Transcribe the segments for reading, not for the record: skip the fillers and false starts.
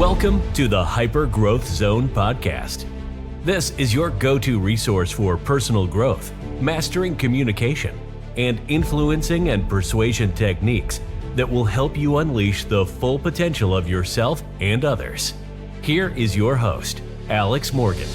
Welcome to the Hyper Growth Zone podcast. This is your go-to resource for personal growth, mastering communication, and influencing and persuasion techniques that will help you unleash the full potential of yourself and others. Here is your host, Alex Morgan.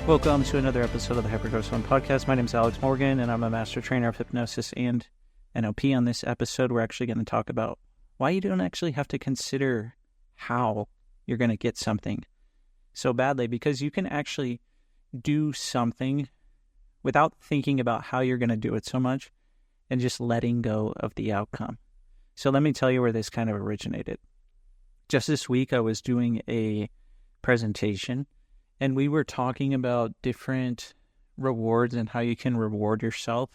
Welcome to another episode of the Hyper Growth Zone podcast. My name is Alex Morgan, and I'm a master trainer of hypnosis and NLP. On this episode, we're actually going to talk about why you don't actually have to consider how you're going to get something so badly, because you can actually do something without thinking about how you're going to do it so much and just letting go of the outcome. So let me tell you where this kind of originated. Just this week, I was doing a presentation, and we were talking about different rewards and how you can reward yourself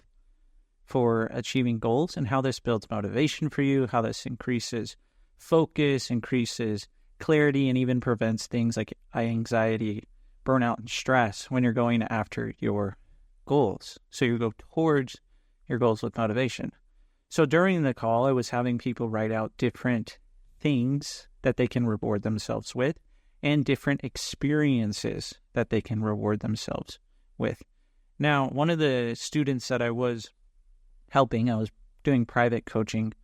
for achieving goals and how this builds motivation for you, how this increases focus, increases clarity, and even prevents things like anxiety, burnout, and stress when you're going after your goals. So you go towards your goals with motivation. So during the call, I was having people write out different things that they can reward themselves with, and different experiences that they can reward themselves with. Now, one of the students that I was helping, I was doing private coaching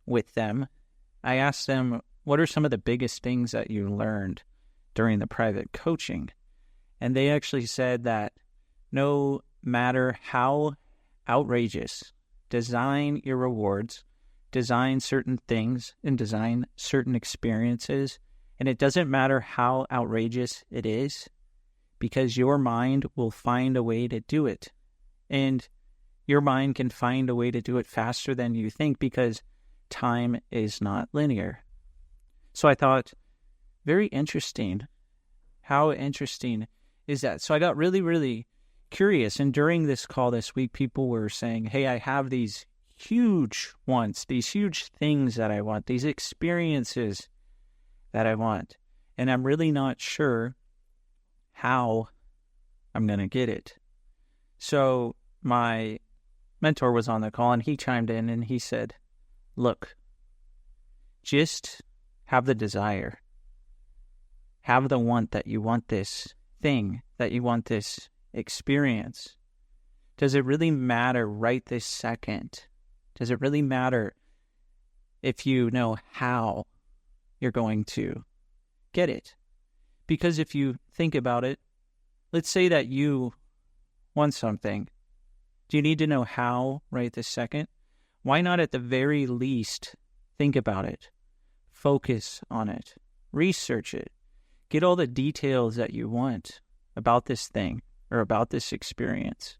with them. I asked them, what are some of the biggest things that you learned during the private coaching? And they actually said that no matter how outrageous, design your rewards, design certain things, and design certain experiences. And it doesn't matter how outrageous it is, because your mind will find a way to do it. And your mind can find a way to do it faster than you think, because time is not linear. So I thought, very interesting. How interesting is that? So I got really, really curious. And during this call this week, people were saying, hey, I have these huge wants, these huge things that I want, these experiences that I want, and I'm really not sure how I'm going to get it. So my mentor was on the call, and he chimed in and he said, look, just have the desire, have the want that you want this thing, that you want this experience. Does it really matter right this second? Does it really matter if you know how you're going to get it? Because if you think about it, let's say that you want something. Do you need to know how right this second? Why not at the very least think about it, focus on it, research it, get all the details that you want about this thing or about this experience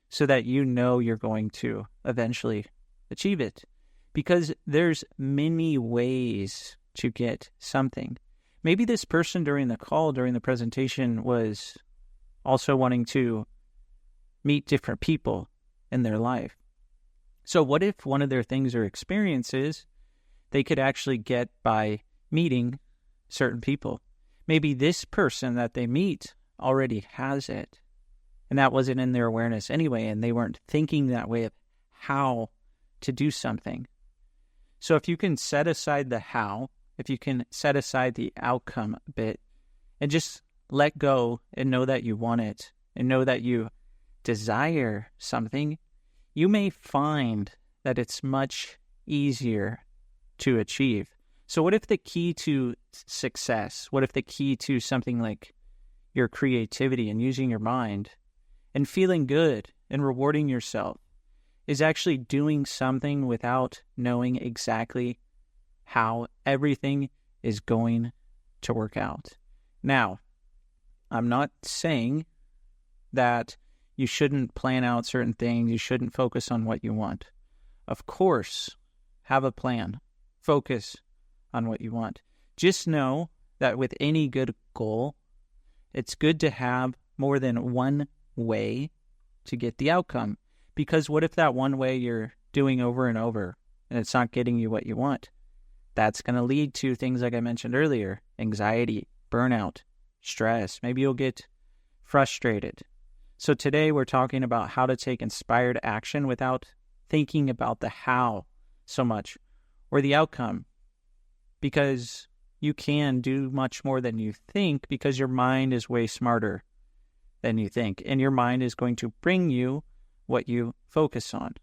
so that you know you're going to eventually achieve it? Because there's many ways to get something. Maybe this person during the call, during the presentation, was also wanting to meet different people in their life. So what if one of their things or experiences they could actually get by meeting certain people? Maybe this person that they meet already has it, and that wasn't in their awareness anyway, and they weren't thinking that way of how to do something. So if you can set aside the how, if you can set aside the outcome a bit and just let go and know that you want it and know that you desire something, you may find that it's much easier to achieve. So what if the key to success, what if the key to something like your creativity and using your mind and feeling good and rewarding yourself is actually doing something without knowing exactly how everything is going to work out? Now, I'm not saying that you shouldn't plan out certain things, you shouldn't focus on what you want. Of course, have a plan, focus on what you want. Just know that with any good goal, it's good to have more than one way to get the outcome. Because what if that one way you're doing over and over and it's not getting you what you want? That's going to lead to things like I mentioned earlier, anxiety, burnout, stressed. Maybe you'll get frustrated. So today we're talking about how to take inspired action without thinking about the how so much or the outcome, because you can do much more than you think because your mind is way smarter than you think, and your mind is going to bring you what you focus on.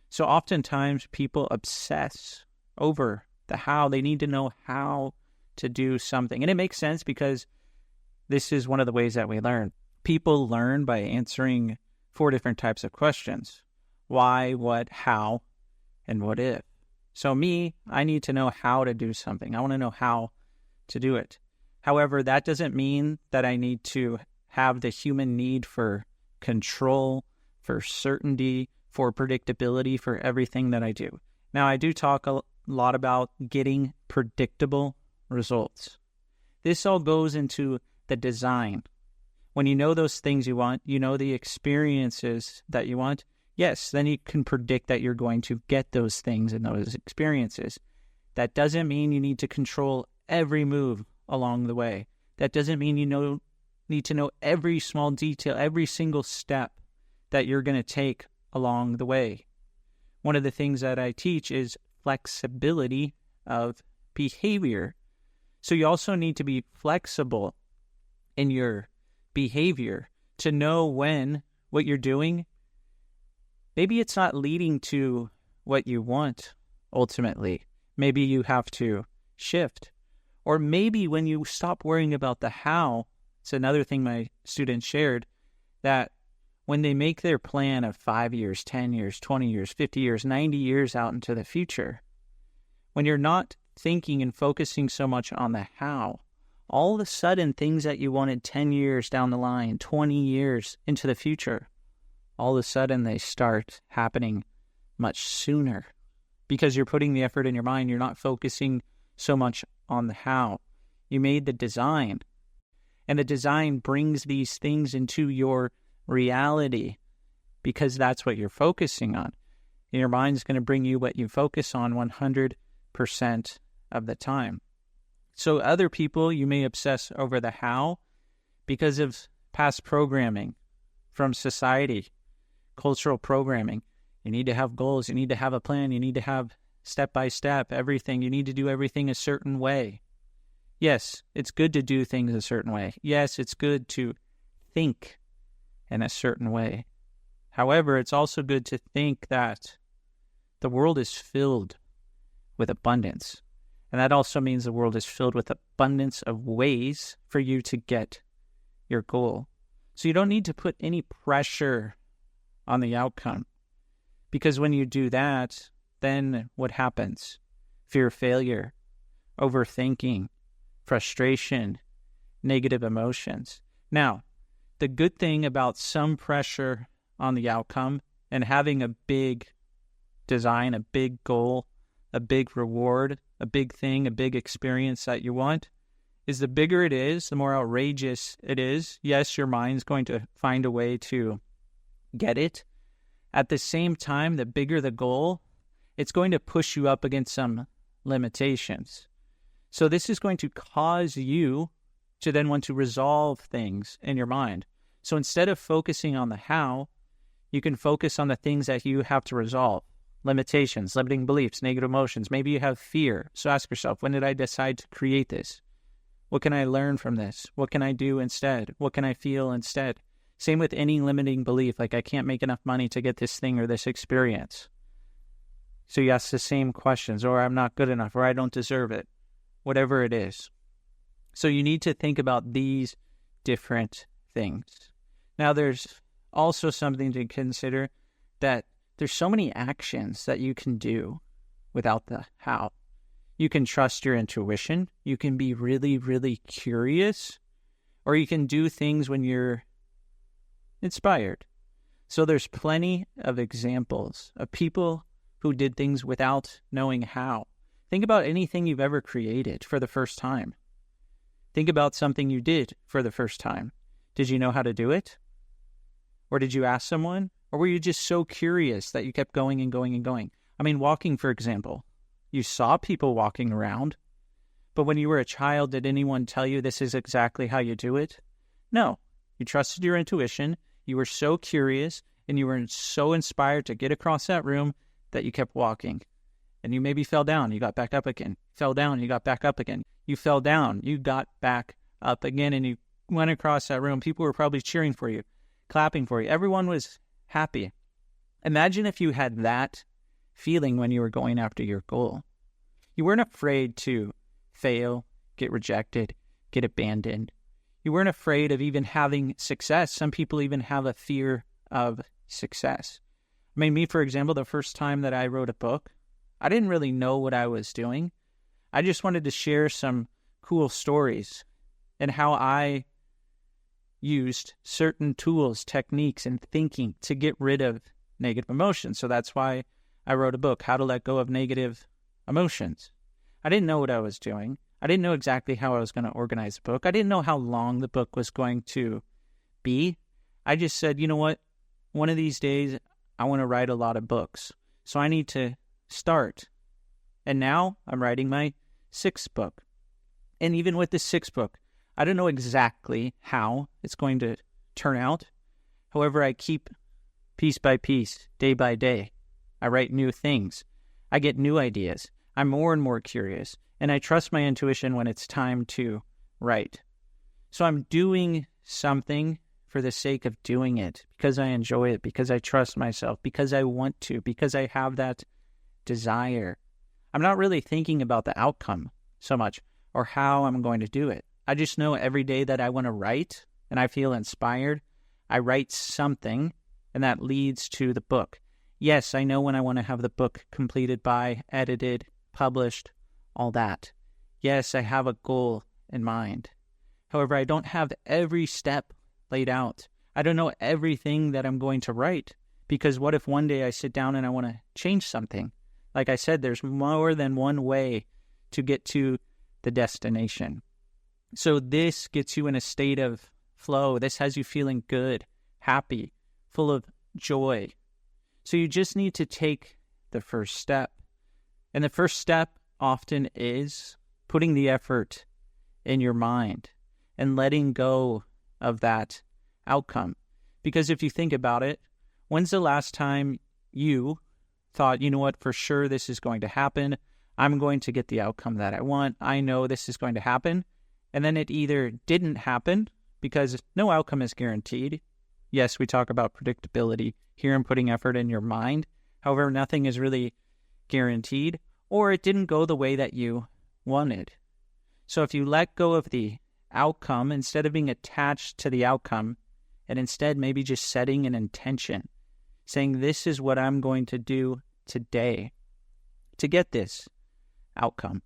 So oftentimes people obsess over the how. They need to know how to do something. And it makes sense because this is one of the ways that we learn. People learn by answering 4 different types of questions: why, what, how, and what if. So me, I need to know how to do something. I want to know how to do it. However, that doesn't mean that I need to have the human need for control, for certainty, for predictability for everything that I do. Now, I do talk a lot about getting predictable results. This all goes into the design. When you know those things you want, you know the experiences that you want, yes, then you can predict that you're going to get those things and those experiences. That doesn't mean you need to control every move along the way. That doesn't mean you need to know every small detail, every single step that you're going to take along the way. One of the things that I teach is flexibility of behavior. So you also need to be flexible in your behavior to know when what you're doing, maybe it's not leading to what you want ultimately. Maybe you have to shift. Or maybe when you stop worrying about the how, it's another thing my students shared, that when they make their plan of 5 years, 10 years, 20 years, 50 years, 90 years out into the future, when you're not thinking and focusing so much on the how, all of a sudden things that you wanted 10 years down the line, 20 years into the future, all of a sudden they start happening much sooner because you're putting the effort in your mind. You're not focusing so much on the how. You made the design, and the design brings these things into your reality because that's what you're focusing on. And your mind's going to bring you what you focus on 100% of the time. So other people, you may obsess over the how because of past programming from society, cultural programming. You need to have goals. You need to have a plan. You need to have step-by-step everything. You need to do everything a certain way. Yes, it's good to do things a certain way. Yes, it's good to think in a certain way. However, it's also good to think that the world is filled with abundance. And that also means the world is filled with abundance of ways for you to get your goal. So you don't need to put any pressure on the outcome. Because when you do that, then what happens? Fear of failure, overthinking, frustration, negative emotions. Now, the good thing about some pressure on the outcome and having a big design, a big goal, a big reward, a big thing, a big experience that you want, is the bigger it is, the more outrageous it is. Yes, your mind's going to find a way to get it. At the same time, the bigger the goal, it's going to push you up against some limitations. So this is going to cause you to then want to resolve things in your mind. So instead of focusing on the how, you can focus on the things that you have to resolve. Limitations, limiting beliefs, negative emotions. Maybe you have fear. So ask yourself, when did I decide to create this? What can I learn from this? What can I do instead? What can I feel instead? Same with any limiting belief, like I can't make enough money to get this thing or this experience. So you ask the same questions, or I'm not good enough, or I don't deserve it, whatever it is. So you need to think about these different things. Now there's also something to consider, that there's so many actions that you can do without the how. You can trust your intuition. You can be really, really curious, or you can do things when you're inspired. So there's plenty of examples of people who did things without knowing how. Think about anything you've ever created for the first time. Think about something you did for the first time. Did you know how to do it? Or did you ask someone? Or were you just so curious that you kept going and going and going? I mean, walking, for example. You saw people walking around, But when you were a child, did anyone tell you this is exactly how you do it? No. You trusted your intuition, you were so curious, and you were so inspired to get across that room that you kept walking. And you maybe fell down, you got back up again. Fell down, you got back up again. You fell down, you got back up again, and you went across that room. People were probably cheering for you, clapping for you. Everyone was happy. Imagine if you had that feeling when you were going after your goal. You weren't afraid to fail, get rejected, get abandoned. You weren't afraid of even having success. Some people even have a fear of success. I mean, me, for example, the first time that I wrote a book, I didn't really know what I was doing. I just wanted to share some cool stories and how I used certain tools, techniques, and thinking to get rid of negative emotions. So that's why I wrote a book, How to Let Go of Negative Emotions. I didn't know what I was doing. I didn't know exactly how I was going to organize the book. I didn't know how long the book was going to be. I just said, you know what? One of these days, I want to write a lot of books. So I need to start. And now I'm writing my 6th book. And even with the 6th book, I don't know exactly how it's going to turn out. However, I keep piece by piece, day by day. I write new things. I get new ideas. I'm more and more curious, and I trust my intuition when it's time to write. So I'm doing something for the sake of doing it, because I enjoy it, because I trust myself, because I want to, because I have that desire. I'm not really thinking about the outcome so much or how I'm going to do it. I just know every day that I want to write and I feel inspired, I write something, and that leads to the book. Yes, I know when I want to have the book completed by, edited, published, all that. Yes, I have a goal in mind. However, I don't have every step laid out. I don't know everything that I'm going to write, because what if one day I sit down and I want to change something? Like I said, there's more than one way to get to the destination. So this gets you in a state of flow. This has you feeling good, happy, full of joy. So you just need to take the first step. And the first step often is putting the effort in your mind and letting go of that outcome. Because if you think about it, when's the last time you thought, you know what, for sure this is going to happen. I'm going to get the outcome that I want. I know this is going to happen. And then it either didn't happen, because no outcome is guaranteed. Yes, we talk about predictability here and putting effort in your mind. However, nothing is really guaranteed, or it didn't go the way that you wanted. So if you let go of the outcome, instead of being attached to the outcome, and instead maybe just setting an intention, saying this is what I'm going to do today to get this outcome,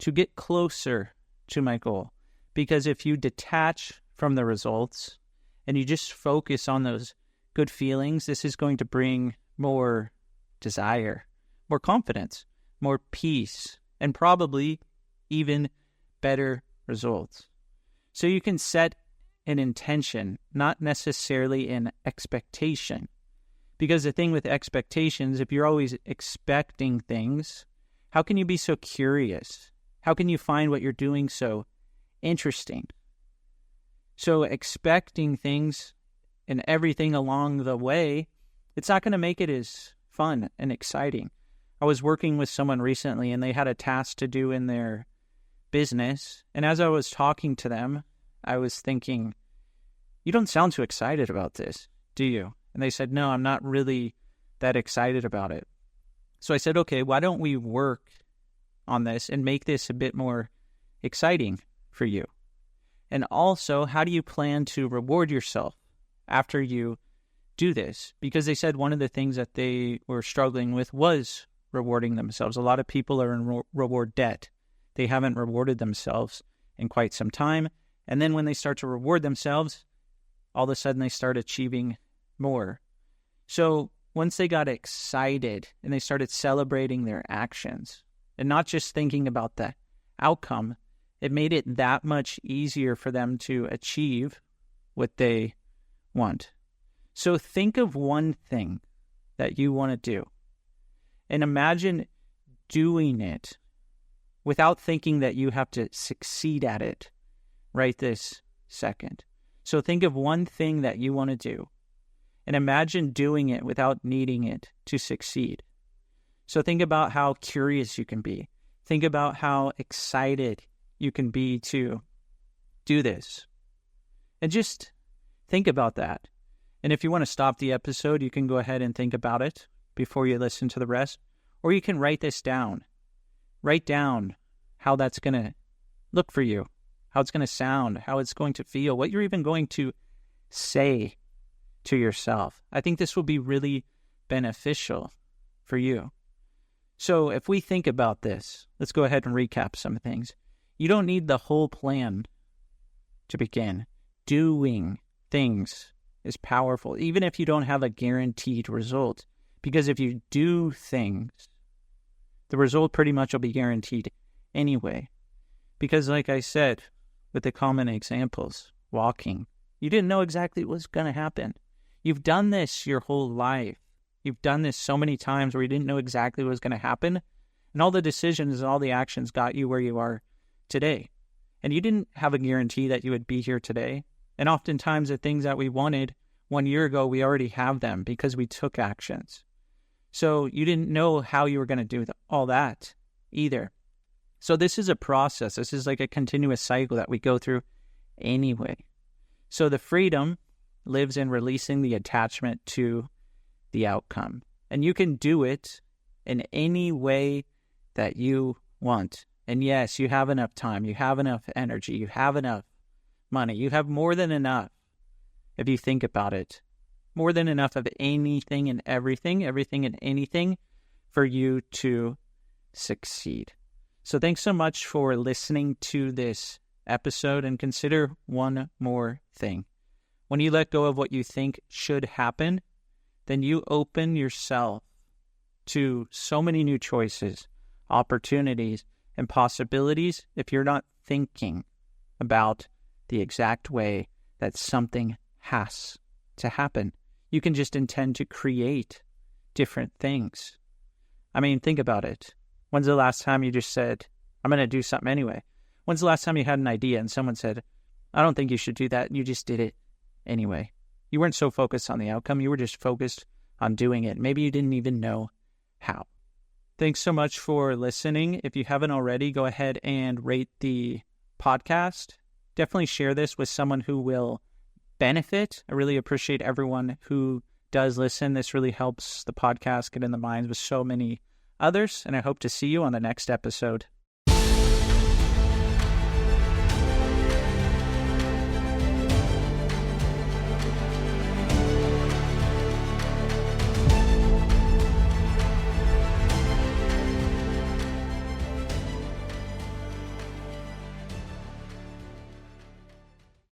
to get closer to my goal. Because if you detach from the results and you just focus on those good feelings, this is going to bring more desire, more confidence, more peace, and probably even better results. So you can set an intention, not necessarily an expectation. Because the thing with expectations, if you're always expecting things, how can you be so curious? How can you find what you're doing so interesting? So expecting things and everything along the way, it's not going to make it as fun and exciting. I was working with someone recently and they had a task to do in their business. And as I was talking to them, I was thinking, you don't sound too excited about this, do you? And they said, no, I'm not really that excited about it. So I said, okay, why don't we work on this and make this a bit more exciting for you? And also, how do you plan to reward yourself after you do this? Because they said one of the things that they were struggling with was rewarding themselves. A lot of people are in reward debt. They haven't rewarded themselves in quite some time. And then when they start to reward themselves, all of a sudden they start achieving more. So once they got excited and they started celebrating their actions and not just thinking about the outcome, it made it that much easier for them to achieve what they want. So think of one thing that you want to do and imagine doing it without thinking that you have to succeed at it right this second. So think of one thing that you want to do and imagine doing it without needing it to succeed. So think about how curious you can be. Think about how excited you can be to do this. And just think about that. And if you want to stop the episode, you can go ahead and think about it before you listen to the rest. Or you can write this down. Write down how that's going to look for you, how it's going to sound, how it's going to feel, what you're even going to say to yourself. I think this will be really beneficial for you. So if we think about this, let's go ahead and recap some things. You don't need the whole plan to begin. Doing things is powerful, even if you don't have a guaranteed result. Because if you do things, the result pretty much will be guaranteed anyway. Because like I said, with the common examples, walking, you didn't know exactly what was going to happen. You've done this your whole life. You've done this so many times where you didn't know exactly what was going to happen. And all the decisions and all the actions got you where you are today. And you didn't have a guarantee that you would be here today. And oftentimes the things that we wanted 1 year ago, we already have them because we took actions. So you didn't know how you were going to do all that either. So this is a process. This is like a continuous cycle that we go through anyway. So the freedom lives in releasing the attachment to the outcome. And you can do it in any way that you want. And yes, you have enough time, you have enough energy, you have enough money, you have more than enough if you think about it. More than enough of anything and everything and anything for you to succeed. So thanks so much for listening to this episode, and consider one more thing. When you let go of what you think should happen, then you open yourself to so many new choices, opportunities, and possibilities if you're not thinking about the exact way that something has to happen. You can just intend to create different things. I mean, think about it. When's the last time you just said, I'm going to do something anyway? When's the last time you had an idea and someone said, I don't think you should do that, and you just did it anyway? You weren't so focused on the outcome. You were just focused on doing it. Maybe you didn't even know how. Thanks so much for listening. If you haven't already, go ahead and rate the podcast. Definitely share this with someone who will benefit. I really appreciate everyone who does listen. This really helps the podcast get in the minds with so many others, and I hope to see you on the next episode.